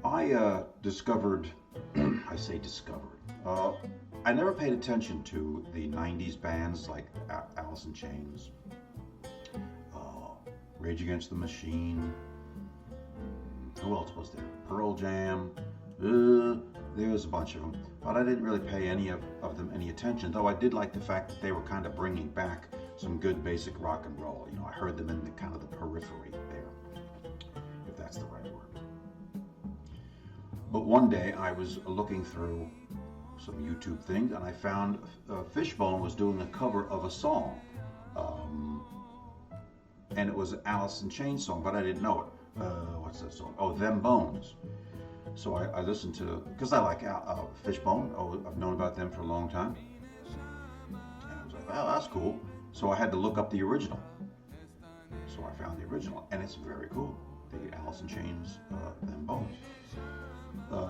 I discovered, I say discovered, I never paid attention to the 90s bands like Alice in Chains, uh, Rage Against the Machine. Who else was there? Pearl Jam. There was a bunch of them, but I didn't really pay any of them any attention, though I did like the fact that they were kind of bringing back some good basic rock and roll. You know, I heard them in the kind of the periphery there, if that's the right word. But one day I was looking through some YouTube things and I found Fishbone was doing a cover of a song. And it was an Alice in Chains song, but I didn't know it. What's that song? Oh, Them Bones. So I listened to, because I like Fishbone. Oh, I've known about them for a long time. And I was like, oh, that's cool. So I had to look up the original. So I found the original, and it's very cool. The Alice in Chains, Them Bones.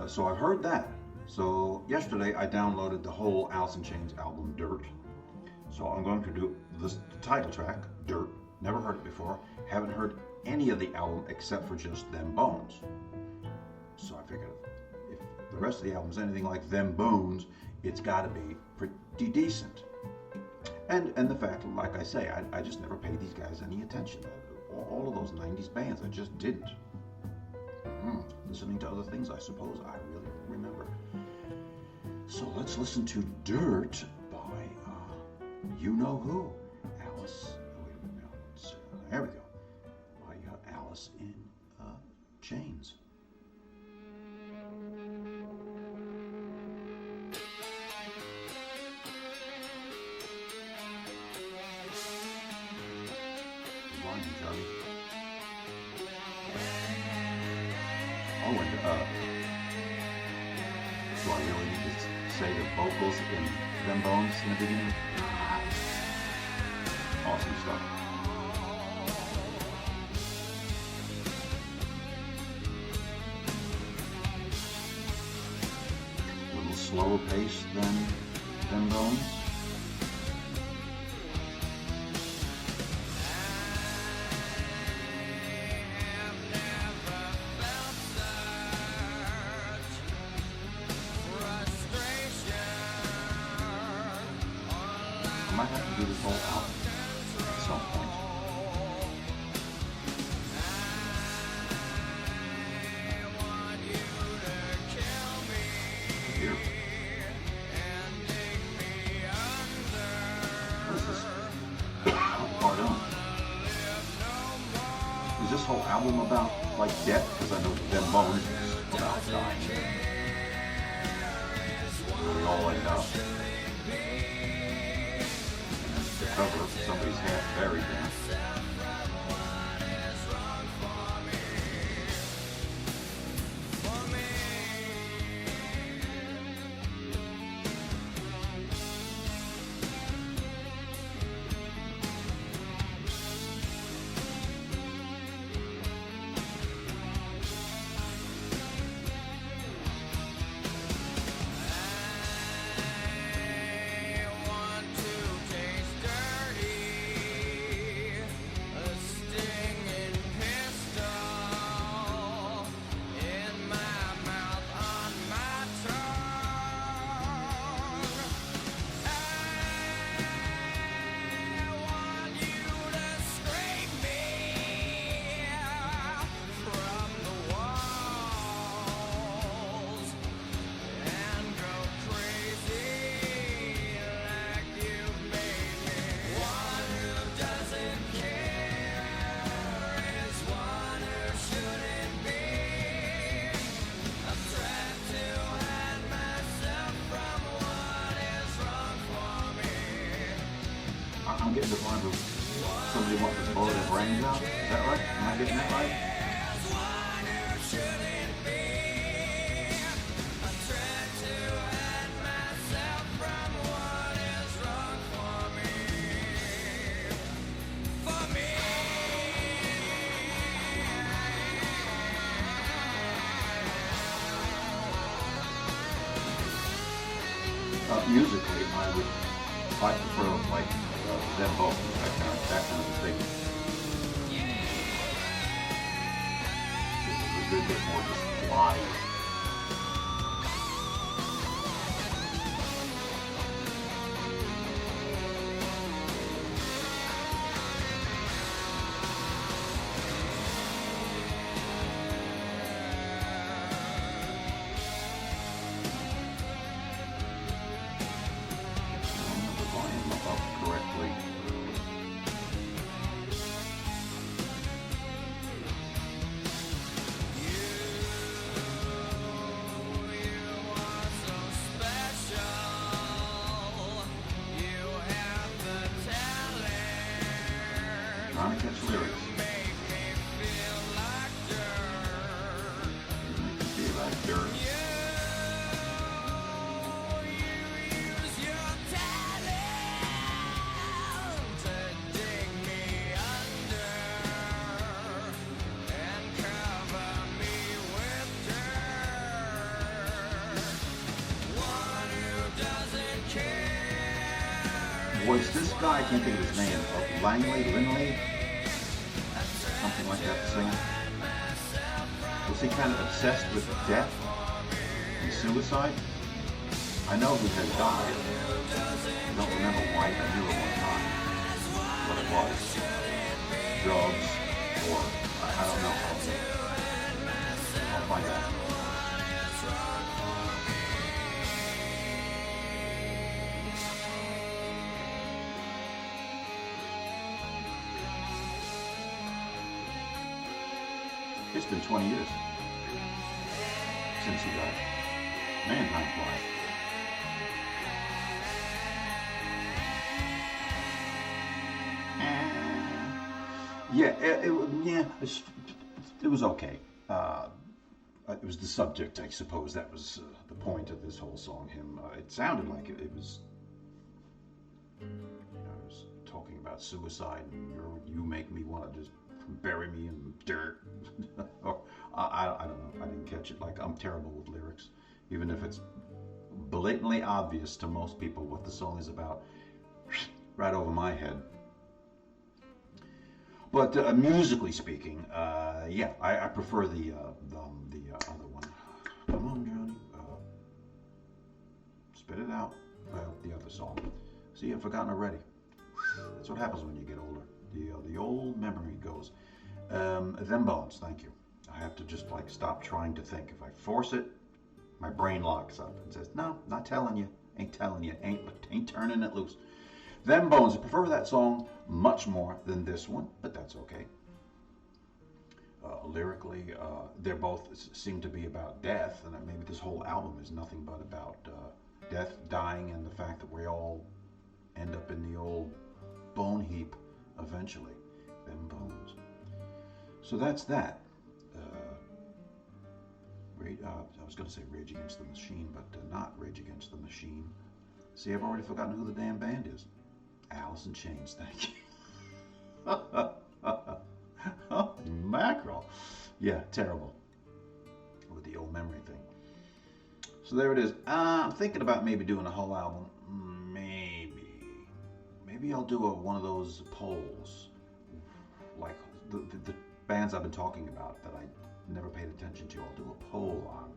So I've heard that. So yesterday I downloaded the whole Alice in Chains album, Dirt. So I'm going to do the title track, Dirt. Never heard it before. Haven't heard any of the album except for just Them Bones. So I figured if the rest of the album's anything like Them Bones, it's got to be pretty decent. And the fact, like I say, I just never paid these guys any attention. All of those 90s bands, I just didn't. Listening to other things, I suppose, I really remember. So let's listen to Dirt by you know who, Alice. Wait a minute, there we go. By Alice in Chains. Oh, and do I really need to say the vocals in Them Bones in the beginning? Awesome stuff. A little slower pace than Them Bones. I might have to do this whole album at some point. Here. What is this? Pardon. Is this whole album about, like, death? Because I know Them Bones is about dying. Where we all end up. Cover of somebody's half buried there. I'm getting the point of somebody wants to blow their brains out. Is that right? Am I getting that right? Musically, I would prefer like Them Bones, that kind of thing. This is a good bit more just live. trying to catch lyrics. You make me feel like dirt. Was this guy, I can't think of his name, Lindley? Something like that, singer? Was he kind of obsessed with death and suicide? I know who had died. I don't remember why. I knew at one time what it was. Drugs, or I don't know. I'll find out. It's been 20 years since he died. Man, time flies. It was okay. It was the subject, I suppose. That was the point of this whole song. It sounded like it was. I was talking about suicide, and you make me want to just bury me in dirt. Or I don't know. I didn't catch it. Like, I'm terrible with lyrics, even if it's blatantly obvious to most people what the song is about. Right over my head. But musically speaking, I prefer the other one. Come on, Johnny, spit it out. The other song. See, I've forgotten already. That's what happens when you get older. The old memory goes. Them Bones, thank you. I have to just like stop trying to think. If I force it, my brain locks up and says, "No, not telling you, ain't telling you, ain't turning it loose." Them Bones, I prefer that song much more than this one, but that's okay. Lyrically, they both seem to be about death, and maybe this whole album is nothing but about death, dying, and the fact that we all end up in the old bone heap eventually. Them Bones. So that's that. I was going to say Rage Against the Machine, but not Rage Against the Machine. See, I've already forgotten who the damn band is. Alice in Chains, thank you. Oh, mackerel. Yeah, terrible. With the old memory thing. So there it is. I'm thinking about maybe doing a whole album. Maybe I'll do one of those polls. Like the bands I've been talking about that I never paid attention to. I'll do a poll on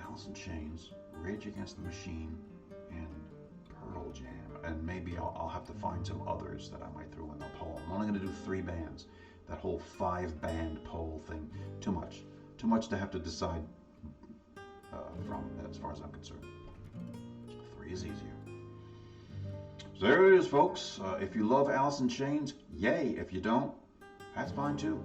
Alice in Chains, Rage Against the Machine, and Pearl Jam. And maybe I'll have to find some others that I might throw in the poll. I'm only going to do 3 bands. That whole 5-band poll thing, too much. Too much to have to decide from, as far as I'm concerned. 3 is easier. So there it is, folks. If you love Alice in Chains, yay. If you don't, that's fine too.